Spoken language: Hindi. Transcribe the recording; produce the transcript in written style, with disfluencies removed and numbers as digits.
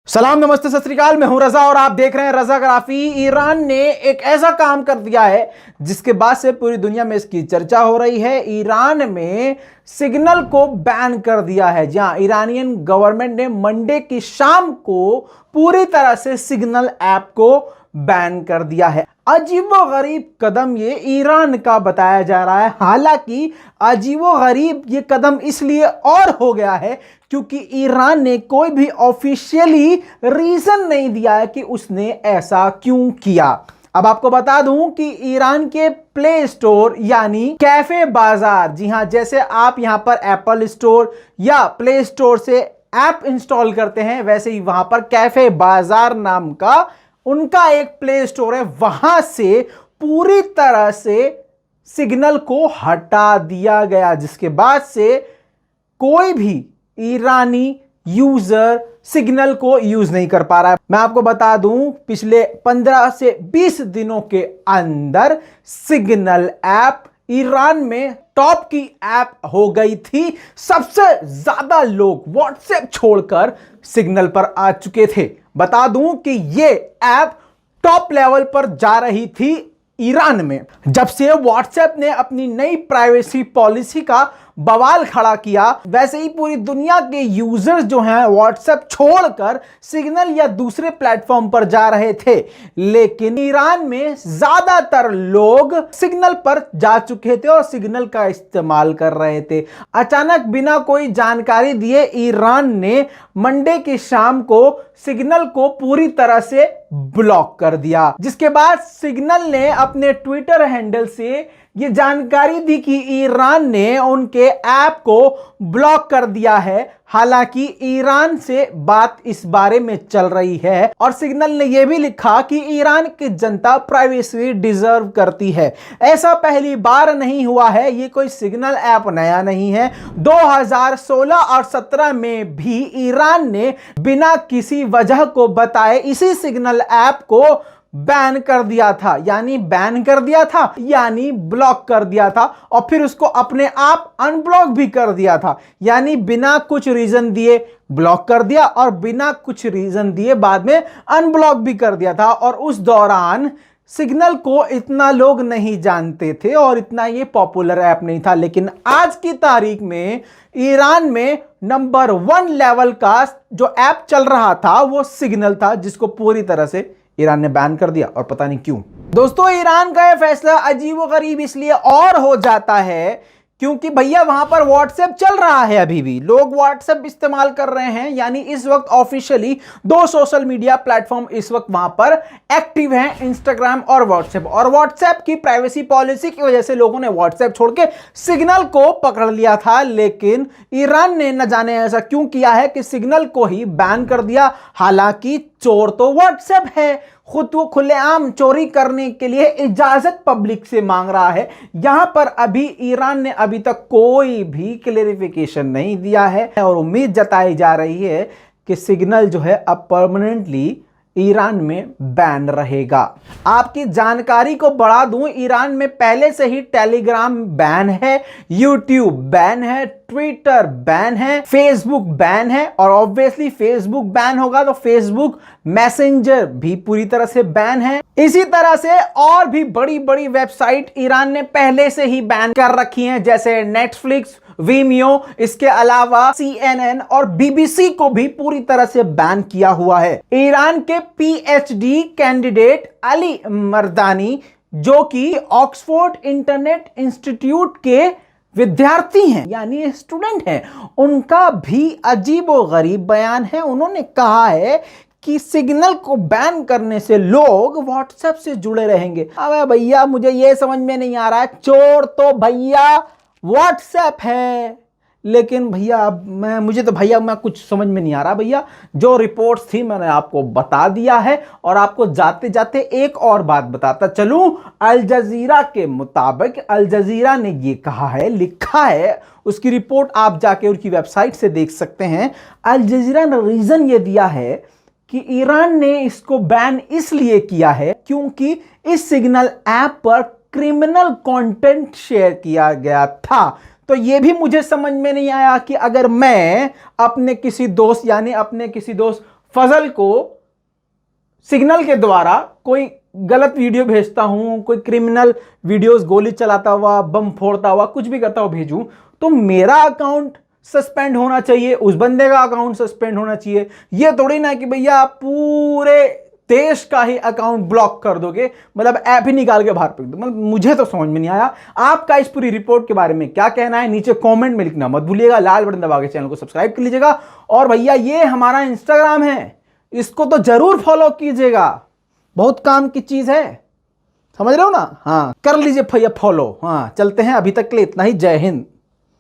सलाम नमस्ते सत श्री अकाल। मैं हूं रजा और आप देख रहे हैं रजाग्राफी। ईरान ने एक ऐसा काम कर दिया है जिसके बाद से पूरी दुनिया में इसकी चर्चा हो रही है। ईरान में सिग्नल को बैन कर दिया है। जहां ईरानियन गवर्नमेंट ने मंडे की शाम को पूरी तरह से सिग्नल ऐप को बैन कर दिया है। अजीबोगरीब कदम ये ईरान का बताया जा रहा है। हालांकि अजीबोगरीब ये कदम इसलिए और हो गया है क्योंकि ईरान ने कोई भी ऑफिशियली रीजन नहीं दिया है कि उसने ऐसा क्यों किया। अब आपको बता दूं कि ईरान के प्ले स्टोर यानी कैफे बाजार, जी हां, जैसे आप यहां पर एप्पल स्टोर या प्ले स्टोर से ऐप इंस्टॉल करते हैं, वैसे ही वहां पर कैफे बाजार नाम का उनका एक प्ले स्टोर है। वहां से पूरी तरह से सिग्नल को हटा दिया गया, जिसके बाद से कोई भी ईरानी यूजर सिग्नल को यूज नहीं कर पा रहा है। मैं आपको बता दूं, पिछले 15 से 20 दिनों के अंदर सिग्नल ऐप ईरान में टॉप की ऐप हो गई थी। सबसे ज्यादा लोग व्हाट्सएप छोड़कर सिग्नल पर आ चुके थे। बता दूं कि यह ऐप टॉप लेवल पर जा रही थी ईरान में। जब से व्हाट्सएप ने अपनी नई प्राइवेसी पॉलिसी का बवाल खड़ा किया, वैसे ही पूरी दुनिया के यूजर्स जो हैं व्हाट्सएप छोड़कर सिग्नल या दूसरे प्लेटफॉर्म पर जा रहे थे। लेकिन ईरान में ज्यादातर लोग सिग्नल पर जा चुके थे और सिग्नल का इस्तेमाल कर रहे थे। अचानक बिना कोई जानकारी दिए ईरान ने मंडे की शाम को सिग्नल को पूरी तरह से ब्लॉक कर दिया, जिसके बाद सिग्नल ने अपने ट्विटर हैंडल से ये जानकारी दी कि ईरान ने उनके ऐप को ब्लॉक कर दिया है। हालांकि ईरान से बात इस बारे में चल रही है और सिग्नल ने यह भी लिखा कि ईरान की जनता प्राइवेसी डिजर्व करती है। ऐसा पहली बार नहीं हुआ है, ये कोई सिग्नल ऐप नया नहीं है। 2016 और 17 में भी ईरान ने बिना किसी वजह को बताए इसी सिग्नल ऐप को बैन कर दिया था, यानी ब्लॉक कर दिया था, और फिर उसको अपने आप अनब्लॉक भी कर दिया था। यानी बिना कुछ रीजन दिए ब्लॉक कर दिया और बिना कुछ रीजन दिए बाद में अनब्लॉक भी कर दिया था। और उस दौरान सिग्नल को इतना लोग नहीं जानते थे और इतना ये पॉपुलर ऐप नहीं था। लेकिन आज की तारीख में ईरान में नंबर 1 लेवल का जो ऐप चल रहा था वो सिग्नल था, जिसको पूरी तरह से ईरान ने बैन कर दिया, और पता नहीं क्यों। दोस्तों, ईरान का यह फैसला अजीबोगरीब इसलिए और हो जाता है क्योंकि भैया वहां पर व्हाट्सएप चल रहा है, अभी भी लोग व्हाट्सएप इस्तेमाल कर रहे हैं। यानी इस वक्त ऑफिशियली 2 सोशल मीडिया प्लेटफॉर्म इस वक्त वहां पर एक्टिव हैं, इंस्टाग्राम और व्हाट्सएप। और व्हाट्सएप की प्राइवेसी पॉलिसी की वजह से लोगों ने व्हाट्सएप छोड़ के सिग्नल को पकड़ लिया था। लेकिन ईरान ने न जाने ऐसा क्यों किया है कि सिग्नल को ही बैन कर दिया। हालांकि चोर तो व्हाट्सएप है, खुद वो खुलेआम चोरी करने के लिए इजाजत पब्लिक से मांग रहा है। यहां पर अभी ईरान ने अभी तक कोई भी क्लेरिफिकेशन नहीं दिया है और उम्मीद जताई जा रही है कि सिग्नल जो है अब परमानेंटली ईरान में बैन रहेगा। आपकी जानकारी को बढ़ा दूं, ईरान में पहले से ही टेलीग्राम बैन है, यूट्यूब बैन है, ट्विटर बैन है, फेसबुक बैन है, और ऑब्वियसली फेसबुक बैन होगा तो फेसबुक मैसेंजर भी पूरी तरह से बैन है। इसी तरह से और भी बड़ी बड़ी वेबसाइट ईरान ने पहले से ही बैन कर रखी हैं, जैसे नेटफ्लिक्स, वीमियो, इसके अलावा CNN और BBC को भी पूरी तरह से बैन किया हुआ है। ईरान के PhD कैंडिडेट अली मर्दानी, जो कि ऑक्सफोर्ड इंटरनेट इंस्टीट्यूट के विद्यार्थी हैं, यानी स्टूडेंट हैं, उनका भी अजीबोगरीब बयान है। उन्होंने कहा है कि सिग्नल को बैन करने से लोग व्हाट्सएप से जुड़े रहेंगे। अबे भैया, मुझे यह समझ में नहीं आ रहा है, चोर तो भैया व्हाट्सएप है, लेकिन भैया मैं कुछ समझ में नहीं आ रहा। भैया, जो रिपोर्ट्स थी मैंने आपको बता दिया है, और आपको जाते जाते एक और बात बताता चलूं। अल जजीरा के मुताबिक, अल जजीरा ने ये कहा है, लिखा है, उसकी रिपोर्ट आप जाके उनकी वेबसाइट से देख सकते हैं। अल जजीरा ने रीजन ये दिया है कि ईरान ने इसको बैन इसलिए किया है क्योंकि इस सिग्नल ऐप पर क्रिमिनल कंटेंट शेयर किया गया था। तो ये भी मुझे समझ में नहीं आया कि अगर मैं अपने किसी दोस्त फजल को सिग्नल के द्वारा कोई गलत वीडियो भेजता हूं, कोई क्रिमिनल वीडियोस, गोली चलाता हुआ, बम फोड़ता हुआ, कुछ भी करता हुआ भेजूं, तो मेरा अकाउंट सस्पेंड होना चाहिए, उस बंदे का अकाउंट सस्पेंड होना चाहिए। ये थोड़ी ना कि भैया आप पूरे देश का ही अकाउंट ब्लॉक कर दोगे, मतलब ऐप ही निकाल के बाहर फेंक दो। मतलब मुझे तो समझ में नहीं आया। आपका इस पूरी रिपोर्ट के बारे में क्या कहना है, नीचे कमेंट में लिखना मत भूलिएगा। लाल बटन दबा के चैनल को सब्सक्राइब कर लीजिएगा। और भैया ये हमारा इंस्टाग्राम है, इसको तो जरूर फॉलो कीजिएगा, बहुत काम की चीज है, समझ रहे हो ना। हाँ, कर लीजिए भैया फॉलो। हाँ, चलते हैं, अभी तक के लिए इतना ही। जय हिंद।